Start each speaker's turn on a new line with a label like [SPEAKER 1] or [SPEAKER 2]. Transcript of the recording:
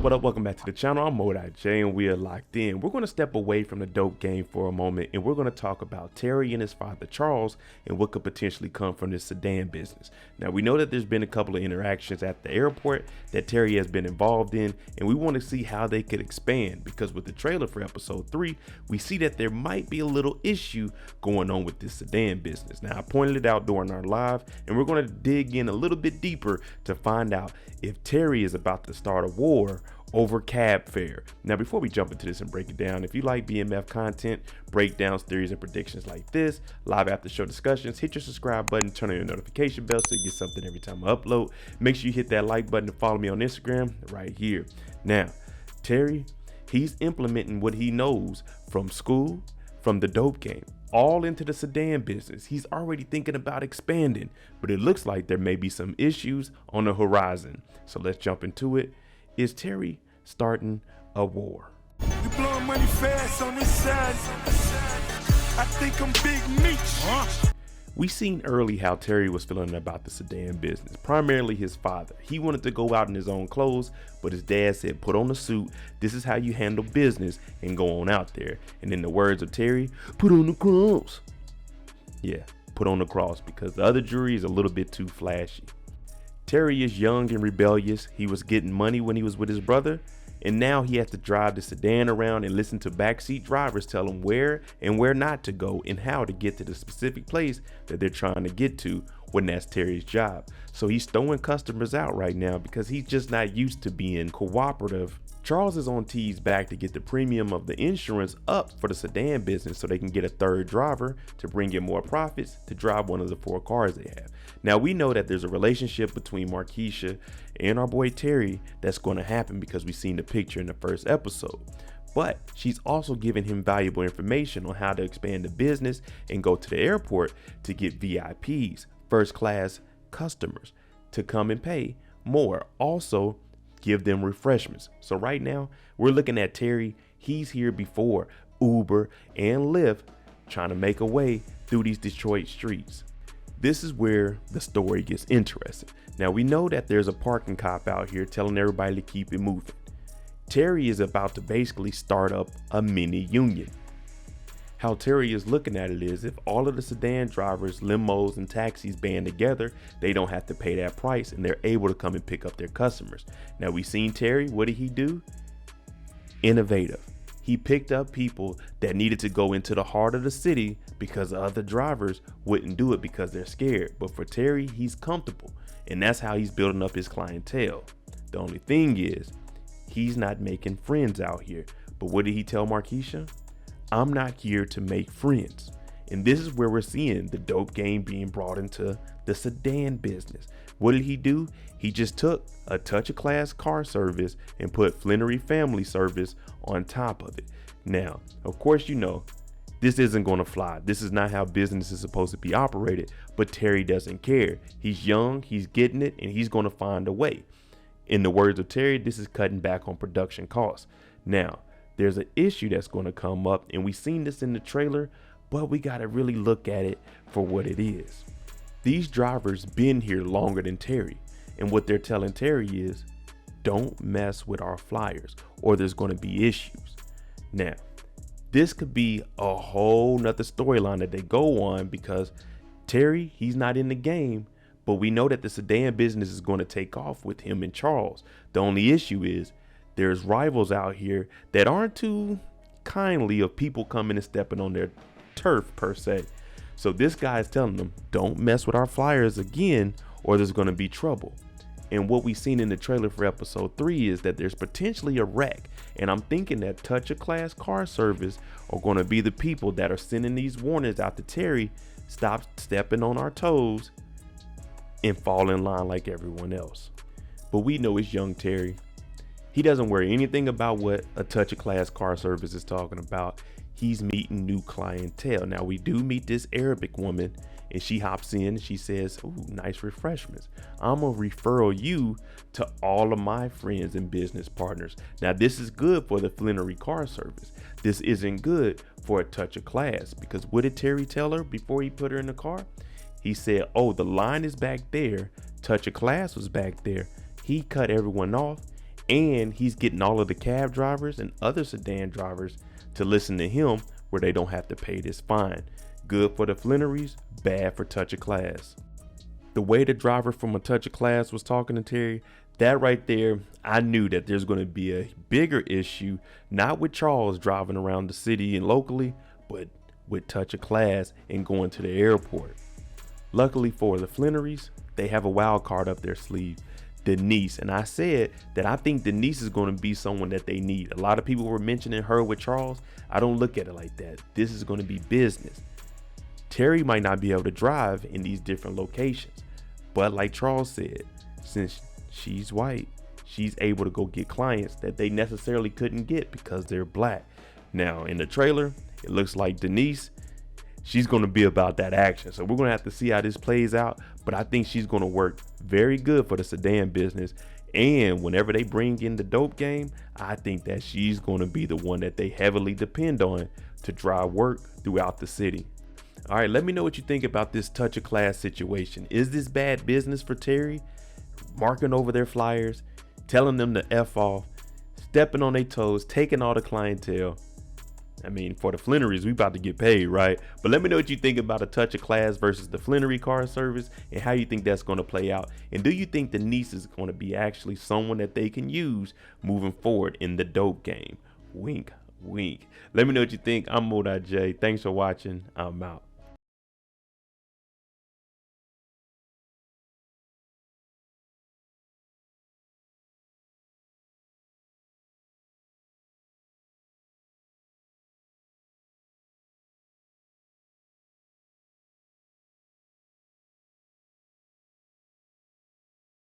[SPEAKER 1] What up? Welcome back to the channel. I'm J and we are locked in. We're going to step away from the dope game for a moment and we're going to talk about Terry and his father Charles and what could potentially come from this sedan business. Now we know that there's been a couple of interactions at the airport that Terry has been involved in, and we want to see how they could expand, because with the trailer for episode 3 we see that there might be a little issue going on with this sedan business. Now I pointed it out during our live and we're going to dig in a little bit deeper to find out if Terry is about to start a war over cab fare. Now before we jump into this and break it down, if you like BMF content, breakdowns, theories, and predictions like this, live after show discussions, hit your subscribe button, turn on your notification bell so you get something every time I upload. Make sure you hit that like button and follow me on Instagram right here. Now Terry, he's implementing what he knows from school, from the dope game, all into the sedan business. He's already thinking about expanding, but it looks like there may be some issues on the horizon. So let's jump into it. Is Terry starting a war?
[SPEAKER 2] You blowing money fast on this side. I think I'm Big Meech.
[SPEAKER 1] We seen early how Terry was feeling about the sedan business, primarily his father. He wanted to go out in his own clothes, but his dad said, put on a suit. This is how you handle business and go on out there. And in the words of Terry, put on the cross. Yeah, put on the cross, because the other jewelry is a little bit too flashy. Terry is young and rebellious. He was getting money when he was with his brother, and now he has to drive the sedan around and listen to backseat drivers tell him where and where not to go and how to get to the specific place that they're trying to get to, when that's Terry's job. So he's throwing customers out right now because he's just not used to being cooperative. Charles is on T's back to get the premium of the insurance up for the sedan business so they can get a third driver to bring in more profits to drive one of the 4 cars they have. Now we know that there's a relationship between Markeisha and our boy Terry that's going to happen because we've seen the picture in the first episode. But she's also giving him valuable information on how to expand the business and go to the airport to get VIPs, first class customers, to come and pay more. Also give them refreshments. So right now we're looking at Terry. He's here before Uber and Lyft, trying to make a way through these Detroit streets. This is where the story gets interesting. Now we know that there's a parking cop out here telling everybody to keep it moving. Terry is about to basically start up a mini union. How Terry is looking at it is, if all of the sedan drivers, limos, and taxis band together, they don't have to pay that price and they're able to come and pick up their customers. Now we seen Terry, what did he do? Innovative. He picked up people that needed to go into the heart of the city because the other drivers wouldn't do it because they're scared. But for Terry, he's comfortable, and that's how he's building up his clientele. The only thing is, he's not making friends out here. But what did he tell Markeisha? I'm not here to make friends. And this is where we're seeing the dope game being brought into the sedan business. What did he do? He just took a touch of class car service and put Flennory family service on top of it. Now, of course, you know, this isn't going to fly. This is not how business is supposed to be operated, but Terry doesn't care. He's young, he's getting it, and he's going to find a way. In the words of Terry, this is cutting back on production costs. Now, there's an issue that's going to come up, and we've seen this in the trailer, but we got to really look at it for what it is. These drivers been here longer than Terry, and what they're telling Terry is, don't mess with our flyers or there's going to be issues. Now, this could be a whole nother storyline that they go on, because Terry, he's not in the game, but we know that the sedan business is going to take off with him and Charles. The only issue is there's rivals out here that aren't too kindly of people coming and stepping on their turf per se. So this guy is telling them, don't mess with our flyers again or there's going to be trouble. And what we've seen in the trailer for episode 3 is that there's potentially a wreck. And I'm thinking that touch of class car service are going to be the people that are sending these warnings out to Terry, stop stepping on our toes and fall in line like everyone else. But we know it's young Terry. He doesn't worry anything about what a touch of class car service is talking about. He's meeting new clientele. Now we do meet this Arabic woman, and she hops in and she says, ooh, nice refreshments. I'm gonna refer you to all of my friends and business partners. Now this is good for the Flenory car service. This isn't good for a touch of class, because what did Terry tell her before he put her in the car? He said, oh, the line is back there. Touch of class was back there. He cut everyone off And he's getting all of the cab drivers and other sedan drivers to listen to him where they don't have to pay this fine. Good for the Flennories, bad for Touch of Class. The way the driver from A Touch of Class was talking to Terry, that right there, I knew that there's going to be a bigger issue, not with Charles driving around the city and locally, but with Touch of Class and going to the airport. Luckily for the Flennories, they have a wild card up their sleeve, Denise. And I said that I think Denise is going to be someone that they need. A lot of people were mentioning her with Charles. I don't look at it like that. This is going to be business. Terry might not be able to drive in these different locations, but like Charles said, since she's white, she's able to go get clients that they necessarily couldn't get because they're black. Now in the trailer, it looks like Denise, she's going to be about that action. So we're going to have to see how this plays out, but I think she's going to work very good for the sedan business. And whenever they bring in the dope game, I think that she's going to be the one that they heavily depend on to drive work throughout the city. All right, let me know what you think about this Touch of Class situation. Is this bad business for Terry? Marking over their flyers, telling them to F off, stepping on their toes, taking all the clientele. I mean, for the Flennories, we about to get paid, right? But let me know what you think about A Touch of Class versus the Flennory car service and how you think that's going to play out. And do you think Denise is going to be actually someone that they can use moving forward in the dope game? Wink, wink. Let me know what you think. I'm Mo.J. Thanks for watching. I'm out.